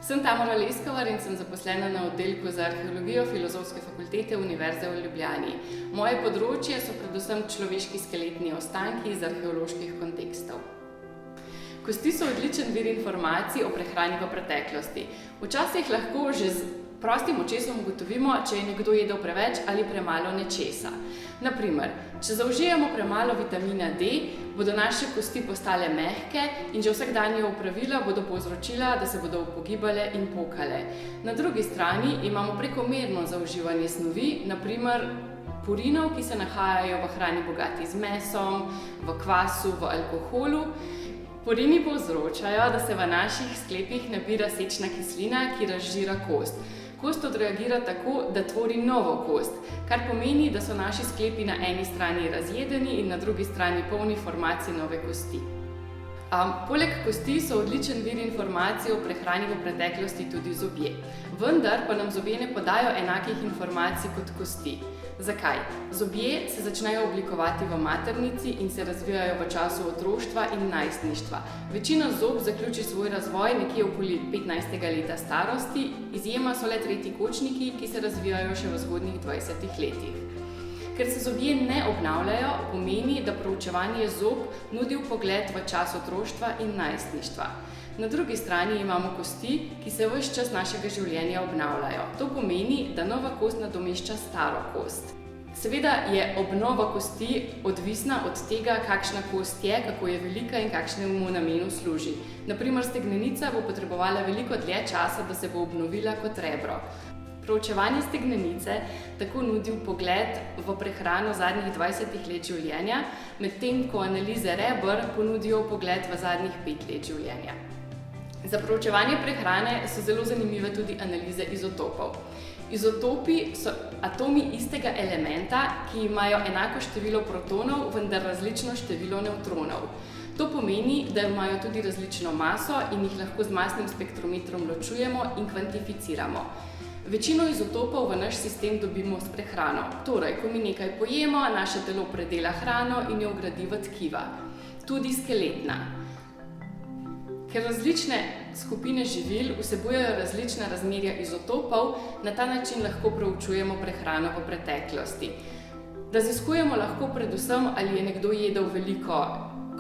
Sem Tamara Leskovar in sem zaposlena na oddelku za arheologijo Filozofske fakultete Univerze v Ljubljani. Moje področje so predvsem človeški skeletni ostanki iz arheoloških kontekstov. Kosti so odličen vir informacij o prehrani v preteklosti. Včasih lahko že z prostim očesom ugotovimo, če je nekdo jedel preveč ali premalo nečesa. Na primer, če zaužijemo premalo vitamina D, bodo naše kosti postale mehke in že vsakdanja opravila bodo povzročila, da se bodo upogibale in pokale. Na drugi strani imamo prekomerno zaužívanje snovi, na primer purinov, ki se nahajajo v hrani bogati z mesom, v kvasu, v alkoholu. Purini povzročajo, da se v naših sklepih nabira sečna kislina, ki razžira kost. Kost odreagira tako, da tvori novo kost, kar pomeni, da so naši sklepi na eni strani razjedeni in na drugi strani polni formacij nove kosti. Poleg kosti so odličen vir informacij o prehrani v preteklosti tudi zobje. Vendar pa nam zobje ne podajo enakih informacij kot kosti. Zakaj? Zobje se začnejo oblikovati v maternici in se razvijajo v času otroštva in najstništva. Večina zob zaključi svoj razvoj nekje okoli 15. leta starosti, izjema so le tretji kočniki, ki se razvijajo še v zgodnjih 20 letih. Ker se zobje ne obnavljajo, pomeni, da proučevanje zob nudi vpogled v čas otroštva in najstništva. Na drugi strani imamo kosti, ki se ves čas našega življenja obnavljajo. To pomeni, da nova kost nadomešča staro kost. Seveda je obnova kosti odvisna od tega, kakšna kost je, kako je velika in kakšnemu namenu služi. Na primer, stegnenica bo potrebovala veliko dlje časa, da se bo obnovila kot rebro. Proučevanje stegnenice tako nudi vpogled v prehrano zadnjih 20 let življenja, medtem ko analize reber ponudijo vpogled v zadnjih 5 let življenja. Za proučevanje prehrane so zelo zanimive tudi analize izotopov. Izotopi so atomi istega elementa, ki imajo enako število protonov, vendar različno število nevtronov. To pomeni, da imajo tudi različno maso in jih lahko z masnim spektrometrom ločujemo in kvantificiramo. Večino izotopov v naš sistem dobimo s prehrano. Torej, ko mi nekaj pojemo, naše telo predela hrano in jo vgradi v tkiva. Tudi skeletna. Ker različne skupine živil vsebujejo različna razmerja izotopov, na ta način lahko proučujemo prehrano v preteklosti. Raziskujemo lahko predvsem, ali je nekdo jedel veliko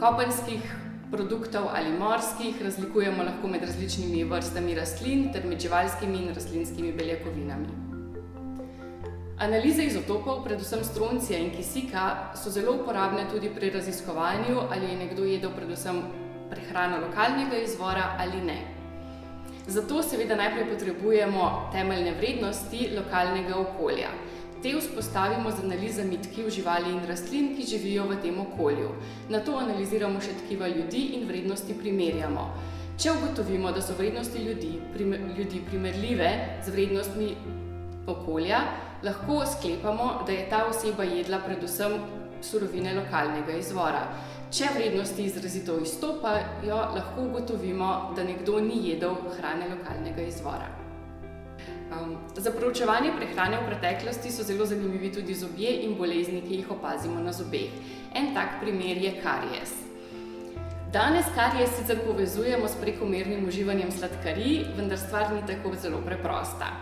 kopenskih produktov ali morskih, razlikujemo lahko med različnimi vrstami rastlin ter med živalskimi in rastlinskimi beljakovinami. Analize izotopov, predvsem stroncija in kisika, so zelo uporabne tudi pri raziskovanju, ali je nekdo jedel predvsem prehrano lokalnega izvora ali ne. Zato seveda najprej potrebujemo temeljne vrednosti lokalnega okolja. Te vzpostavimo z analizami tkiv živali in rastlin, ki živijo v tem okolju. Nato analiziramo še tkiva ljudi in vrednosti primerjamo. Če ugotovimo, da so vrednosti ljudi primerljive z vrednostmi okolja, lahko sklepamo, da je ta oseba jedla predvsem surovine lokalnega izvora. Če vrednosti izrazito izstopajo, lahko ugotovimo, da nekdo ni jedel hrane lokalnega izvora. Za proučevanje prehrane v preteklosti so zelo zanimivi tudi zobje in bolezni, ki jih opazimo na zobeh. En tak primer je karies. Danes karies sicer povezujemo s prekomernim uživanjem sladkarij, vendar stvar ni tako zelo preprosta.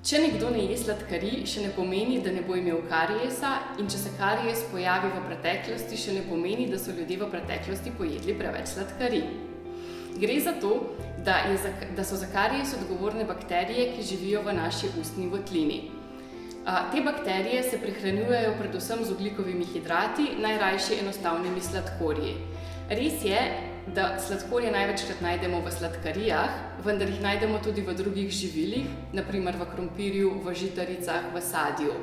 Če nekdo ne je sladkarij, še ne pomeni, da ne bo imel kariesa, in če se karies pojavi v preteklosti, še ne pomeni, da so ljudje v preteklosti pojedli preveč sladkarij. Gre za to, da so za karies odgovorne bakterije, ki živijo v naši ustni votlini. Te bakterije se prehranjujejo predvsem z ogljikovimi hidrati, najrajši enostavnimi sladkorji. Res je, da sladkorje največkrat najdemo v sladkarijah, vendar jih najdemo tudi v drugih živilih, na primer v krompirju, v žitaricah, v sadju.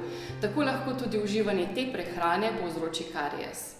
Tako lahko tudi uživanje te prehrane povzroči karies.